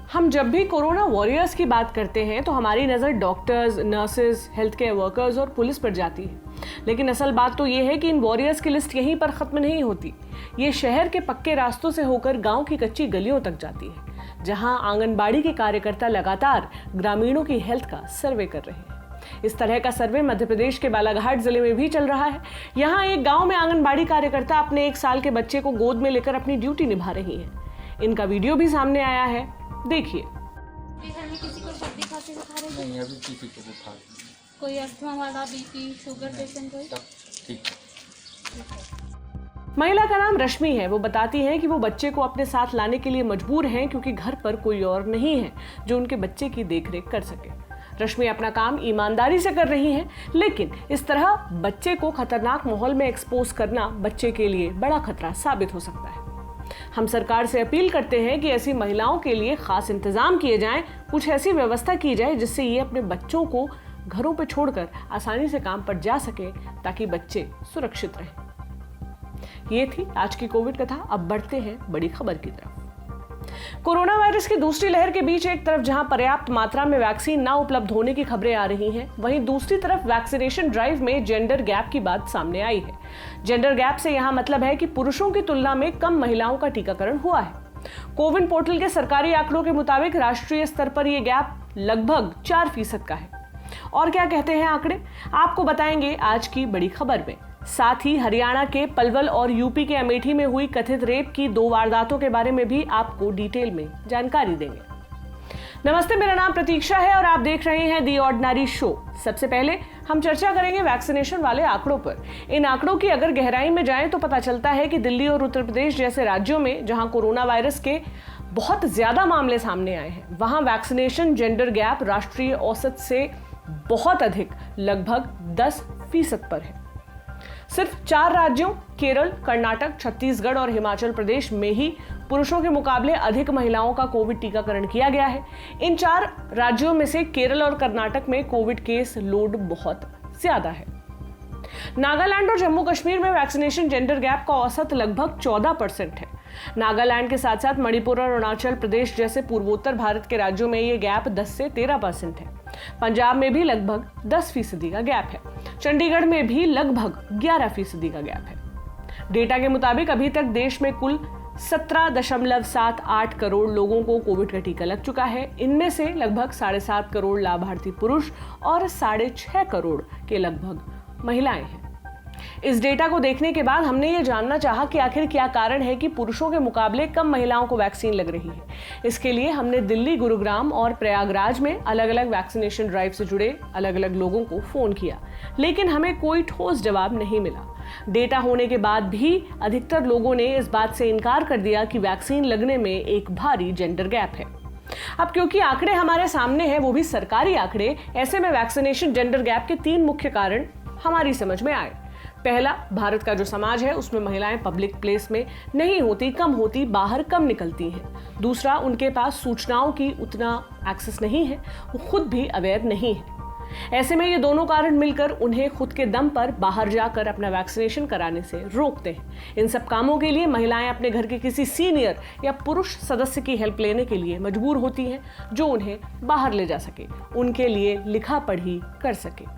हम जब भी कोरोना वॉरियर्स की बात करते हैं तो हमारी नज़र doctors, nurses, health care workers और पुलिस पर जाती है। लेकिन असल बात तो ये है कि इन वॉरियर्स की लिस्ट यहीं पर ख़त्म नहीं होती। ये शहर के पक्के रास्तों से होकर गांव की कच्ची गलियों तक जाती है, जहां आंगनबाड़ी के कार्यकर्ता लगातार ग्रामीणों की हेल्थ का सर्वे कर रहे हैं। इस तरह का सर्वे मध्य प्रदेश के बालाघाट जिले में भी चल रहा है। यहाँ एक गाँव में आंगनबाड़ी कार्यकर्ता अपने 1 साल के बच्चे को गोद में लेकर अपनी ड्यूटी निभा रही है। इनका वीडियो भी सामने आया है, देखिए। घर में किसी को सर्दी खांसी बुखार है? नहीं, अभी किसी को बुखार नहीं। कोई अस्थमा वाला, बीपी, शुगर पेशेंट कोई? सब ठीक है। महिला का नाम रश्मि है। वो बताती हैं कि वो बच्चे को अपने साथ लाने के लिए मजबूर हैं क्योंकि घर पर कोई और नहीं है जो उनके बच्चे की देखरेख कर सके। रश्मि अपना काम ईमानदारी से कर रही हैं, लेकिन इस तरह बच्चे को खतरनाक माहौल में एक्सपोज करना बच्चे के लिए बड़ा खतरा साबित हो सकता है। हम सरकार से अपील करते हैं कि ऐसी महिलाओं के लिए खास इंतजाम किए जाएं, कुछ ऐसी व्यवस्था की जाए जिससे ये अपने बच्चों को घरों पर छोड़कर आसानी से काम पर जा सके, ताकि बच्चे सुरक्षित रहें। ये थी आज की कोविड कथा। अब बढ़ते हैं बड़ी खबर की तरफ। कोरोना वायरस की दूसरी लहर के बीच एक तरफ जहां पर्याप्त मात्रा में वैक्सीन ना उपलब्ध होने की खबरें आ रही हैं, वहीं दूसरी तरफ वैक्सीनेशन ड्राइव में जेंडर गैप की बात सामने आई है। जेंडर गैप से यहां मतलब है कि पुरुषों की तुलना में कम महिलाओं का टीकाकरण हुआ है। कोविन पोर्टल के सरकारी आंकड़ों के मुताबिक राष्ट्रीय स्तर पर यह गैप लगभग 4% का है। और क्या कहते हैं आंकड़े, आपको बताएंगे आज की बड़ी खबर में। साथ ही हरियाणा के पलवल और यूपी के अमेठी में हुई कथित रेप की 2 वारदातों के बारे में भी आपको डिटेल में जानकारी देंगे। नमस्ते, मेरा नाम प्रतीक्षा है और आप देख रहे हैं दी ऑर्डिनरी शो। सबसे पहले हम चर्चा करेंगे वैक्सीनेशन वाले आंकड़ों पर। इन आंकड़ों की अगर गहराई में जाएं तो पता चलता है कि दिल्ली और उत्तर प्रदेश जैसे राज्यों में जहां कोरोना वायरस के बहुत ज्यादा मामले सामने आए हैं, वहां वैक्सीनेशन जेंडर गैप राष्ट्रीय औसत से बहुत अधिक, लगभग 10% पर है। सिर्फ 4 राज्यों केरल, कर्नाटक, छत्तीसगढ़ और हिमाचल प्रदेश में ही पुरुषों के मुकाबले अधिक महिलाओं का कोविड टीकाकरण किया गया है। इन 4 राज्यों में से केरल और कर्नाटक में कोविड केस लोड बहुत ज्यादा है। नागालैंड और जम्मू कश्मीर में वैक्सीनेशन जेंडर गैप का औसत लगभग 14% है। नागालैंड के साथ साथ मणिपुर और अरुणाचल प्रदेश जैसे पूर्वोत्तर भारत के राज्यों में यह गैप 10 से 13% है। पंजाब में भी लगभग 10% का गैप है। चंडीगढ़ में भी लगभग 11% का गैप है। डेटा के मुताबिक अभी तक देश में कुल 17.78 करोड़ लोगों को कोविड का टीका लग चुका है। इनमें से लगभग 7.5 करोड़ लाभार्थी पुरुष और 6.5 करोड़ के लगभग महिलाएं हैं। इस डेटा को देखने के बाद हमने ये जानना चाहा कि आखिर क्या कारण है कि पुरुषों के मुकाबले कम महिलाओं को वैक्सीन लग रही है। इसके लिए हमने दिल्ली, गुरुग्राम और प्रयागराज में अलग अलग वैक्सीनेशन ड्राइव से जुड़े अलग अलग लोगों को फोन किया, लेकिन हमें कोई ठोस जवाब नहीं मिला। डेटा होने के बाद भी अधिकतर लोगों ने इस बात से इनकार कर दिया कि वैक्सीन लगने में एक भारी जेंडर गैप है। अब क्योंकि आंकड़े हमारे सामने हैं, वो भी सरकारी आंकड़े, ऐसे में वैक्सीनेशन जेंडर गैप के 3 मुख्य कारण हमारी समझ में आए। पहला, भारत का जो समाज है उसमें महिलाएं पब्लिक प्लेस में नहीं होती, कम होती, बाहर कम निकलती हैं। दूसरा, उनके पास सूचनाओं की उतना एक्सेस नहीं है, वो खुद भी अवेयर नहीं है। ऐसे में ये दोनों कारण मिलकर उन्हें खुद के दम पर बाहर जाकर अपना वैक्सीनेशन कराने से रोकते हैं। इन सब कामों के लिए महिलाएं अपने घर के किसी सीनियर या पुरुष सदस्य की हेल्प लेने के लिए मजबूर होती हैं, जो उन्हें बाहर ले जा सके, उनके लिए लिखा पढ़ी कर सके।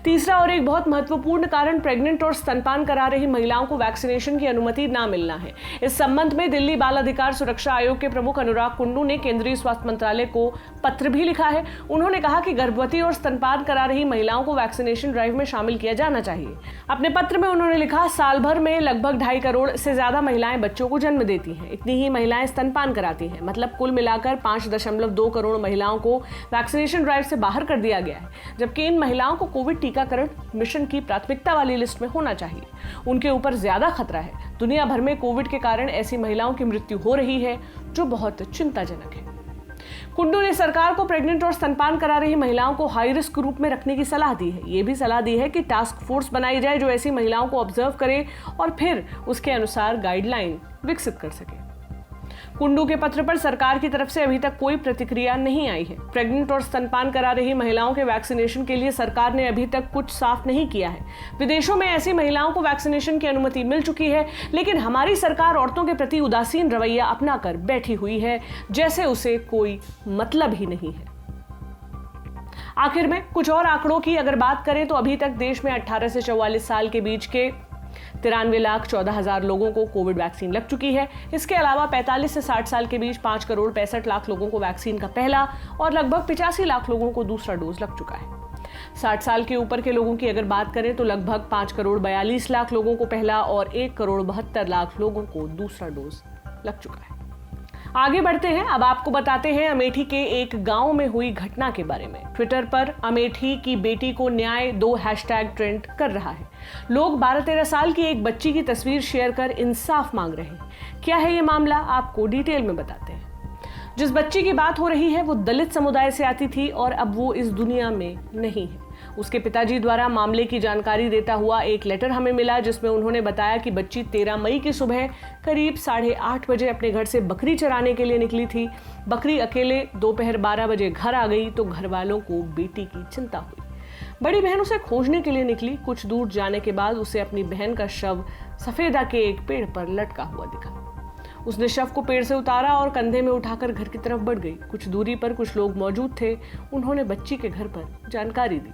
तीसरा और एक बहुत महत्वपूर्ण कारण प्रेग्नेंट और स्तनपान करा रही महिलाओं को वैक्सीनेशन की अनुमति ना मिलना है। इस संबंध में दिल्ली बाल अधिकार सुरक्षा आयोग के प्रमुख अनुराग कुंडू ने केंद्रीय स्वास्थ्य मंत्रालय को पत्र भी लिखा है। उन्होंने कहा कि गर्भवती और स्तनपान करा रही महिलाओं को वैक्सीनेशन ड्राइव में शामिल किया जाना चाहिए। अपने पत्र में उन्होंने लिखा, साल भर में लगभग 2.5 करोड़ से ज्यादा महिलाएं बच्चों को जन्म देती हैं। इतनी ही महिलाएं स्तनपान कराती हैं। मतलब कुल मिलाकर 5.2 करोड़ महिलाओं को वैक्सीनेशन ड्राइव से बाहर कर दिया गया है, जबकि इन महिलाओं को कोविड टीकाकरण मिशन की प्राथमिकता वाली लिस्ट में होना चाहिए। उनके ऊपर ज्यादा खतरा है। दुनिया भर में कोविड के कारण ऐसी महिलाओं की मृत्यु हो रही है, जो बहुत चिंताजनक है। कुंडू ने सरकार को प्रेग्नेंट और स्तनपान करा रही महिलाओं को हाई रिस्क ग्रुप में रखने की सलाह दी है। ये भी सलाह दी है कि टास्क फोर्स बनाई जाए जो ऐसी महिलाओं को ऑब्जर्व करे और फिर उसके अनुसार गाइडलाइन विकसित कर सके। कुंडू के पत्र पर सरकार की तरफ से अभी तक कोई प्रतिक्रिया नहीं आई है। प्रेग्नेंट और स्तनपान करा रही महिलाओं के वैक्सीनेशन के लिए सरकार ने अभी तक कुछ साफ नहीं किया है। विदेशों में ऐसी महिलाओं को वैक्सीनेशन की अनुमति मिल चुकी है, लेकिन हमारी सरकार औरतों के प्रति उदासीन रवैया अपनाकर बैठी हुई है, जैसे उसे कोई मतलब ही नहीं है। आखिर में कुछ और आंकड़ों की अगर बात करें तो अभी तक देश में 18 से 44 साल के बीच के 93,14,000 लोगों को कोविड वैक्सीन लग चुकी है। इसके अलावा 45 से 60 साल के बीच 5 करोड़ 65 लाख लोगों को वैक्सीन का पहला और लगभग 85 लाख लोगों को दूसरा डोज लग चुका है। 60 साल के ऊपर के लोगों की अगर बात करें तो लगभग 5 करोड़ 42 लाख लोगों को पहला और 1 करोड़ 72 लाख लोगों को दूसरा डोज लग चुका है। आगे बढ़ते हैं, अब आपको बताते हैं अमेठी के एक गांव में हुई घटना के बारे में। ट्विटर पर अमेठी की बेटी को न्याय दो हैशटैग ट्रेंड कर रहा है। लोग 12-13 साल की एक बच्ची की तस्वीर शेयर कर इंसाफ मांग रहे हैं। क्या है ये मामला, आपको डिटेल में बताते हैं। जिस बच्ची की बात हो रही है वो दलित समुदाय से आती थी और अब वो इस दुनिया में नहीं है। उसके पिताजी द्वारा मामले की जानकारी देता हुआ एक लेटर हमें मिला, जिसमें उन्होंने बताया कि बच्ची 13 मई की सुबह करीब 8:30 बजे अपने घर से बकरी चराने के लिए निकली थी। बकरी अकेले दोपहर 12 बजे घर आ गई तो घर वालों को बेटी की चिंता हुई। बड़ी बहन उसे खोजने के लिए निकली। कुछ दूर जाने के बाद उसे अपनी बहन का शव सफेदा के एक पेड़ पर लटका हुआ दिखा। उसने शव को पेड़ से उतारा और कंधे में उठाकर घर की तरफ बढ़ गई। कुछ दूरी पर कुछ लोग मौजूद थे। उन्होंने बच्ची के घर पर जानकारी दी।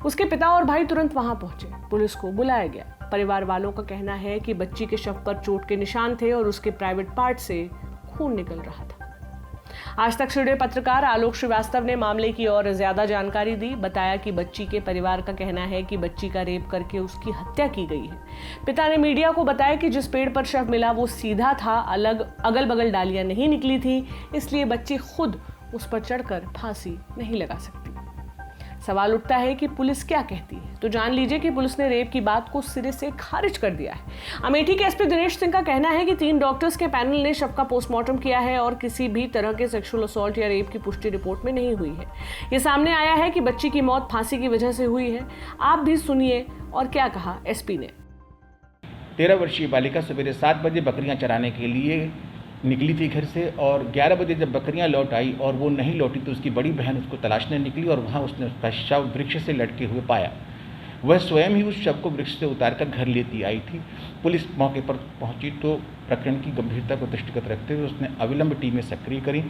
उसके पिता और भाई तुरंत वहां पहुंचे। पुलिस को बुलाया गया। परिवार वालों का कहना है कि बच्ची के शव पर चोट के निशान थे और उसके प्राइवेट पार्ट से खून निकल रहा था। आज तक से जुड़े पत्रकार आलोक श्रीवास्तव ने मामले की और ज्यादा जानकारी दी। बताया कि बच्ची के परिवार का कहना है कि बच्ची का रेप करके उसकी हत्या की गई है। पिता ने मीडिया को बताया कि जिस पेड़ पर शव मिला वो सीधा था, अगल बगल डालियां नहीं निकली थी, इसलिए बच्ची खुद उस पर चढ़कर फांसी नहीं लगा सकती। सवाल उठता है कि पुलिस क्या कहती है, तो जान लीजिए कि पुलिस ने रेप की बात को सिरे से खारिज कर दिया है। अमेठी के एसपी दिनेश सिंह का कहना है कि 3 डॉक्टर्स के पैनल ने शव का पोस्टमार्टम किया है और किसी भी तरह के सेक्सुअल असॉल्ट या रेप की पुष्टि रिपोर्ट में नहीं हुई है। ये सामने आया है कि बच्ची की मौत फांसी की वजह से हुई है। आप भी सुनिए और क्या कहा एसपी ने। 13 वर्षीय बालिका सवेरे 7 बजे बकरियां चराने के लिए निकली थी घर से और 11 बजे जब बकरियां लौट आई और वो नहीं लौटी तो उसकी बड़ी बहन उसको तलाशने निकली और वहाँ उसने उसका शव वृक्ष से लटके हुए पाया। वह स्वयं ही उस शव को वृक्ष से उतारकर घर लेती आई थी। पुलिस मौके पर पहुंची तो प्रकरण की गंभीरता को दृष्टिगत रखते हुए उसने अविलंब टीमें सक्रिय करी।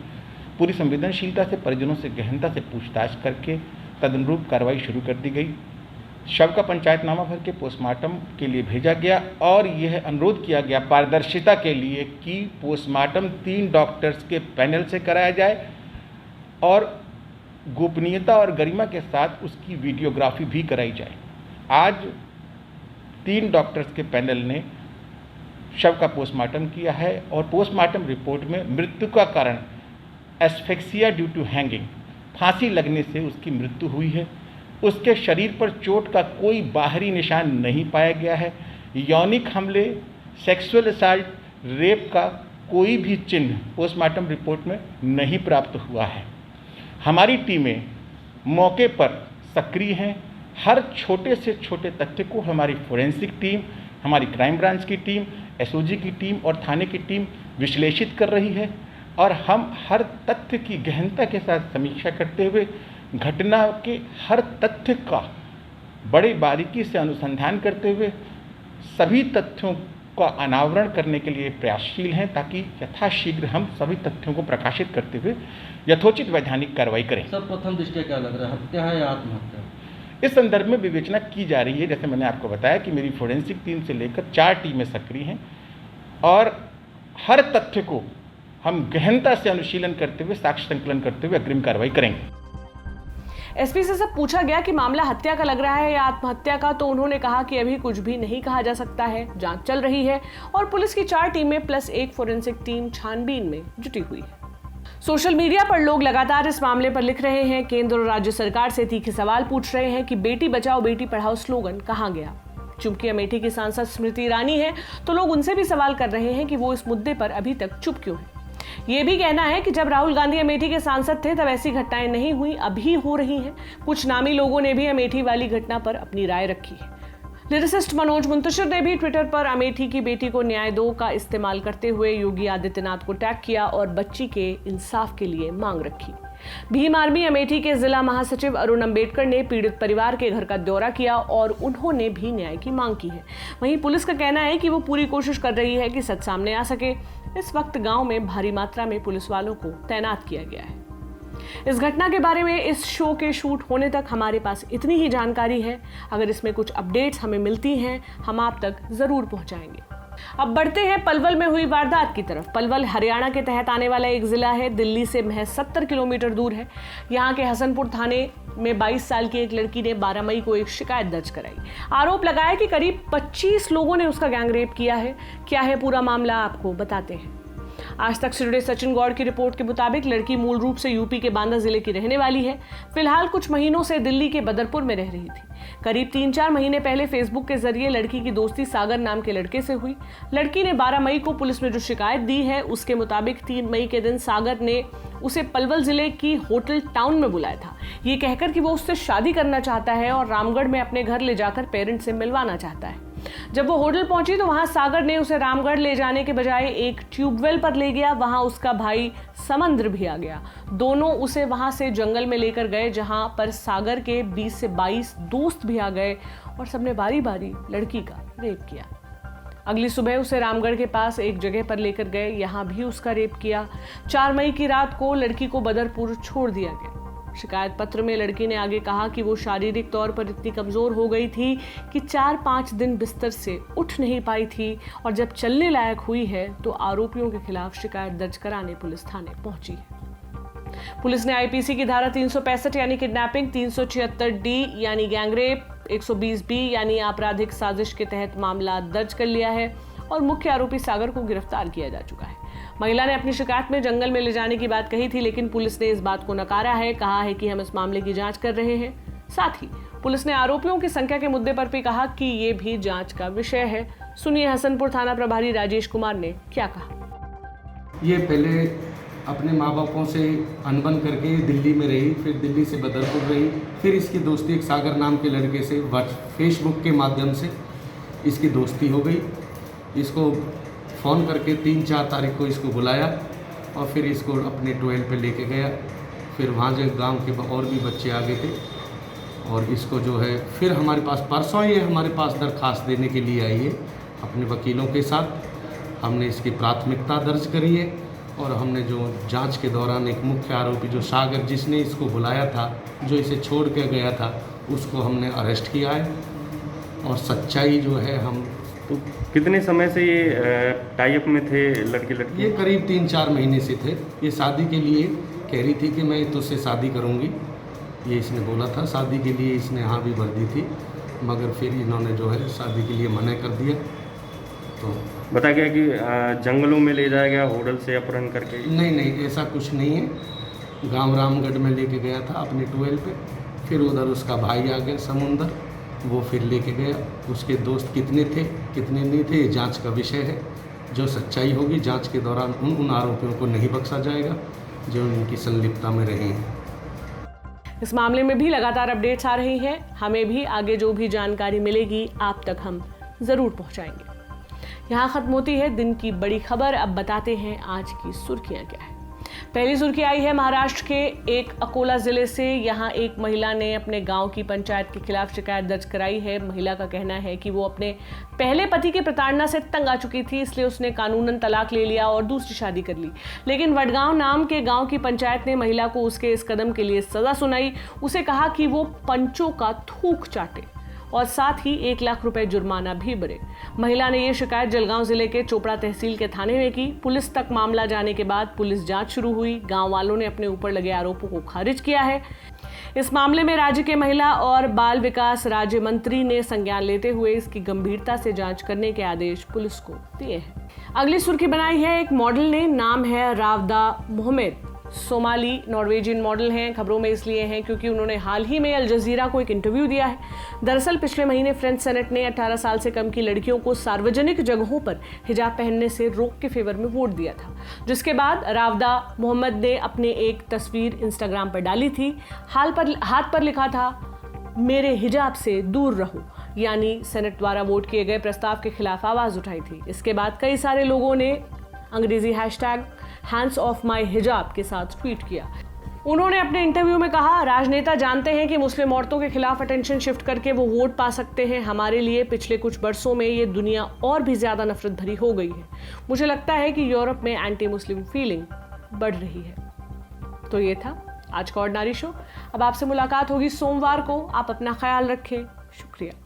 पूरी संवेदनशीलता से परिजनों से गहनता से पूछताछ करके तदनुरूप कार्रवाई शुरू कर दी गई। शव का पंचायतनामा भर के पोस्टमार्टम के लिए भेजा गया और यह अनुरोध किया गया पारदर्शिता के लिए कि पोस्टमार्टम 3 डॉक्टर्स के पैनल से कराया जाए और गोपनीयता और गरिमा के साथ उसकी वीडियोग्राफी भी कराई जाए। आज 3 डॉक्टर्स के पैनल ने शव का पोस्टमार्टम किया है और पोस्टमार्टम रिपोर्ट में मृत्यु का कारण एस्फेक्सिया ड्यू टू हैंगिंग, फांसी लगने से उसकी मृत्यु हुई है। उसके शरीर पर चोट का कोई बाहरी निशान नहीं पाया गया है। यौनिक हमले, सेक्सुअल असॉल्ट, रेप का कोई भी चिन्ह पोस्टमार्टम रिपोर्ट में नहीं प्राप्त हुआ है। हमारी टीमें मौके पर सक्रिय हैं। हर छोटे से छोटे तथ्य को हमारी फोरेंसिक टीम, हमारी क्राइम ब्रांच की टीम, एसओजी की टीम और थाने की टीम विश्लेषित कर रही है और हम हर तथ्य की गहनता के साथ समीक्षा करते हुए घटना के हर तथ्य का बड़ी बारीकी से अनुसंधान करते हुए सभी तथ्यों का अनावरण करने के लिए प्रयासशील हैं ताकि यथाशीघ्र हम सभी तथ्यों को प्रकाशित करते हुए यथोचित वैधानिक कार्रवाई करें। सर, प्रथम दृष्टया क्या लग रहा है, हत्या है या आत्महत्या? इस संदर्भ में विवेचना की जा रही है। जैसे मैंने आपको बताया कि मेरी फोरेंसिक टीम से लेकर 4 टीमें सक्रिय हैं और हर तथ्य को हम गहनता से अनुशीलन करते हुए, साक्ष्य संकलन करते हुए अग्रिम कार्रवाई करेंगे। एसपी से सब पूछा गया कि मामला हत्या का लग रहा है या आत्महत्या का, तो उन्होंने कहा कि अभी कुछ भी नहीं कहा जा सकता है, जांच चल रही है और पुलिस की 4 टीमें प्लस 1 फोरेंसिक टीम छानबीन में जुटी हुई है। सोशल मीडिया पर लोग लगातार इस मामले पर लिख रहे हैं। केंद्र और राज्य सरकार से तीखे सवाल पूछ रहे हैं कि बेटी बचाओ बेटी पढ़ाओ स्लोगन कहां गया। चूंकि अमेठी की सांसद स्मृति ईरानी है तो लोग उनसे भी सवाल कर रहे हैं कि वो इस मुद्दे पर अभी तक चुप क्यों है। ये भी कहना है कि जब राहुल गांधी अमेठी के सांसद थे तब ऐसी घटनाएं नहीं हुई, अभी हो रही हैं। कुछ नामी लोगों ने भी अमेठी वाली घटना पर अपनी राय रखी है। लिरिसिस्ट मनोज मुंतशिर ने भी ट्विटर पर अमेठी की बेटी को न्याय दो का इस्तेमाल करते हुए योगी आदित्यनाथ को टैग किया और बच्ची के इंसाफ के लिए मांग रखी। भीम आर्मी अमेठी के जिला महासचिव अरुण अंबेडकर ने पीड़ित परिवार के घर का दौरा किया और उन्होंने भी न्याय की मांग की है। वहीं पुलिस का कहना है कि वो पूरी कोशिश कर रही है कि सच सामने आ सके। इस वक्त गांव में भारी मात्रा में पुलिस वालों को तैनात किया गया है। इस घटना के बारे में इस शो के शूट होने तक हमारे पास इतनी ही जानकारी है। अगर इसमें कुछ अपडेट्स हमें मिलती हैं, हम आप तक जरूर पहुंचाएंगे। अब बढ़ते हैं पलवल में हुई वारदात की तरफ। पलवल हरियाणा के तहत आने वाला एक जिला है, दिल्ली से महज 70 किलोमीटर दूर है। यहाँ के हसनपुर थाने में 22 साल की एक लड़की ने 12 मई को एक शिकायत दर्ज कराई। आरोप लगाया कि करीब 25 लोगों ने उसका गैंगरेप किया है। क्या है पूरा मामला, आपको बताते हैं। आज तक से जुड़े सचिन गौड़ की रिपोर्ट के मुताबिक लड़की मूल रूप से यूपी के बांदा जिले की रहने वाली है। फिलहाल कुछ महीनों से दिल्ली के बदरपुर में रह रही थी। करीब 3-4 महीने पहले फेसबुक के जरिए लड़की की दोस्ती सागर नाम के लड़के से हुई। लड़की ने 12 मई को पुलिस में जो शिकायत दी है, उसके मुताबिक 3 मई के दिन सागर ने उसे पलवल जिले की होटल टाउन में बुलाया था, ये कहकर कि वो उससे शादी करना चाहता है और रामगढ़ में अपने घर ले जाकर पेरेंट्स से मिलवाना चाहता है। जब वो होटल पहुंची तो वहां सागर ने उसे रामगढ़ ले जाने के बजाय एक ट्यूबवेल पर ले गया। वहां उसका भाई समंद्र भी आ गया। दोनों उसे वहां से जंगल में लेकर गए, जहां पर सागर के 20 से 22 दोस्त भी आ गए और सबने बारी बारी लड़की का रेप किया। अगली सुबह उसे रामगढ़ के पास एक जगह पर लेकर गए, यहाँ भी उसका रेप किया। 4 मई की रात को लड़की को बदरपुर छोड़ दिया गया। शिकायत पत्र में लड़की ने आगे कहा कि वो शारीरिक तौर पर इतनी कमजोर हो गई थी कि 4-5 दिन बिस्तर से उठ नहीं पाई थी और जब चलने लायक हुई है तो आरोपियों के खिलाफ शिकायत दर्ज कराने पुलिस थाने पहुंची है। पुलिस ने आईपीसी की धारा 365 यानी किडनैपिंग, 376D यानी गैंगरेप, 120B यानी आपराधिक साजिश के तहत मामला दर्ज कर लिया है और मुख्य आरोपी सागर को गिरफ्तार किया जा चुका है। महिला ने अपनी शिकायत में जंगल में ले जाने की बात कही थी, लेकिन पुलिस ने इस बात को नकारा है। कहा है कि हम इस मामले की जांच कर रहे हैं। साथ ही पुलिस ने आरोपियों की संख्या के मुद्दे पर भी कहा कि ये भी जांच का विषय है। सुनिए हसनपुर थाना प्रभारी राजेश कुमार ने क्या कहा। ये पहले अपने माँ बापों से अनबन करके दिल्ली में रही, फिर दिल्ली से बदरपुर रही, फिर इसकी दोस्ती एक सागर नाम के लड़के से फेसबुक के माध्यम से इसकी दोस्ती हो गई। इसको फ़ोन करके 3-4 तारीख को इसको बुलाया और फिर इसको अपने ट्वेल पे लेके गया। फिर वहाँ जो गांव के और भी बच्चे आ गए थे और इसको जो है फिर हमारे पास परसों ये हमारे पास दरख्वास्त देने के लिए आई है अपने वकीलों के साथ। हमने इसकी प्राथमिकता दर्ज करी है और हमने जो जांच के दौरान एक मुख्य आरोपी जो सागर जिसने इसको बुलाया था, जो इसे छोड़ के गया था, उसको हमने अरेस्ट किया है और सच्चाई जो है हम। तो कितने समय से ये टाई अप में थे लड़के लड़की? ये करीब 3-4 महीने से थे। ये शादी के लिए कह रही थी कि मैं तुझसे शादी करूंगी, ये इसने बोला था। शादी के लिए इसने हाँ भी भर दी थी, मगर फिर इन्होंने जो है शादी के लिए मना कर दिया। तो बता गया कि जंगलों में ले जाया गया, होटल से अपहरण करके? नहीं, ऐसा कुछ नहीं है। गांव रामगढ़ में लेके गया था अपने ट्वेल पे, फिर उधर उसका भाई आ गया समुंदर, वो फिर लेके गया। उसके दोस्त कितने थे कितने नहीं थे, ये जांच का विषय है। जो सच्चाई होगी जांच के दौरान उन आरोपियों को नहीं बख्शा जाएगा जो उनकी संलिप्तता में रहे हैं। इस मामले में भी लगातार अपडेट्स आ रही हैं। हमें भी आगे जो भी जानकारी मिलेगी आप तक हम जरूर पहुंचाएंगे। यहाँ खत्म होती है दिन की बड़ी खबर। अब बताते हैं आज की सुर्खियां क्या है। पहली सुर्खी आई है महाराष्ट्र के एक अकोला जिले से। यहाँ एक महिला ने अपने गांव की पंचायत के खिलाफ शिकायत दर्ज कराई है। महिला का कहना है कि वो अपने पहले पति की प्रताड़ना से तंग आ चुकी थी, इसलिए उसने कानूनन तलाक ले लिया और दूसरी शादी कर ली। लेकिन वडगांव नाम के गांव की पंचायत ने महिला को उसके इस कदम के लिए सजा सुनाई। उसे कहा कि वो पंचों का थूक चाटे और साथ ही 1 लाख रुपए जुर्माना भी भरे। महिला ने यह शिकायत जलगांव जिले के चोपड़ा तहसील के थाने में की। पुलिस तक मामला जाने के बाद पुलिस जांच शुरू हुई। गांव वालों ने अपने ऊपर लगे आरोपों को खारिज किया है। इस मामले में राज्य के महिला और बाल विकास राज्य मंत्री ने संज्ञान लेते हुए इसकी गंभीरता से जांच करने के आदेश पुलिस को दिए हैं। अगली सुर्खी बनाई है एक मॉडल ने, नाम है रावदा मोहम्मद। सोमाली नॉर्वेजियन मॉडल हैं। खबरों में इसलिए हैं क्योंकि उन्होंने हाल ही में अल जजीरा को एक इंटरव्यू दिया है। दरअसल पिछले महीने फ्रेंच सेनेट ने 18 साल से कम की लड़कियों को सार्वजनिक जगहों पर हिजाब पहनने से रोक के फेवर में वोट दिया था, जिसके बाद रावदा मोहम्मद ने अपने एक तस्वीर इंस्टाग्राम पर डाली थी। हाथ पर लिखा था, मेरे हिजाब से दूर रहो। यानी सेनेट द्वारा वोट किए गए प्रस्ताव के खिलाफ आवाज उठाई थी। इसके बाद कई सारे लोगों ने अंग्रेजी हैशटैग हैंड्स ऑफ माई हिजाब के साथ ट्वीट किया। उन्होंने अपने इंटरव्यू में कहा, राजनेता जानते हैं कि मुस्लिम औरतों के खिलाफ अटेंशन शिफ्ट करके वो वोट पा सकते हैं। हमारे लिए पिछले कुछ बरसों में ये दुनिया और भी ज्यादा नफरत भरी हो गई है। मुझे लगता है कि यूरोप में एंटी मुस्लिम फीलिंग बढ़ रही है। तो ये था आज का ऑर्डिनरी शो। अब आपसे मुलाकात होगी सोमवार को। आप अपना ख्याल रखें। शुक्रिया।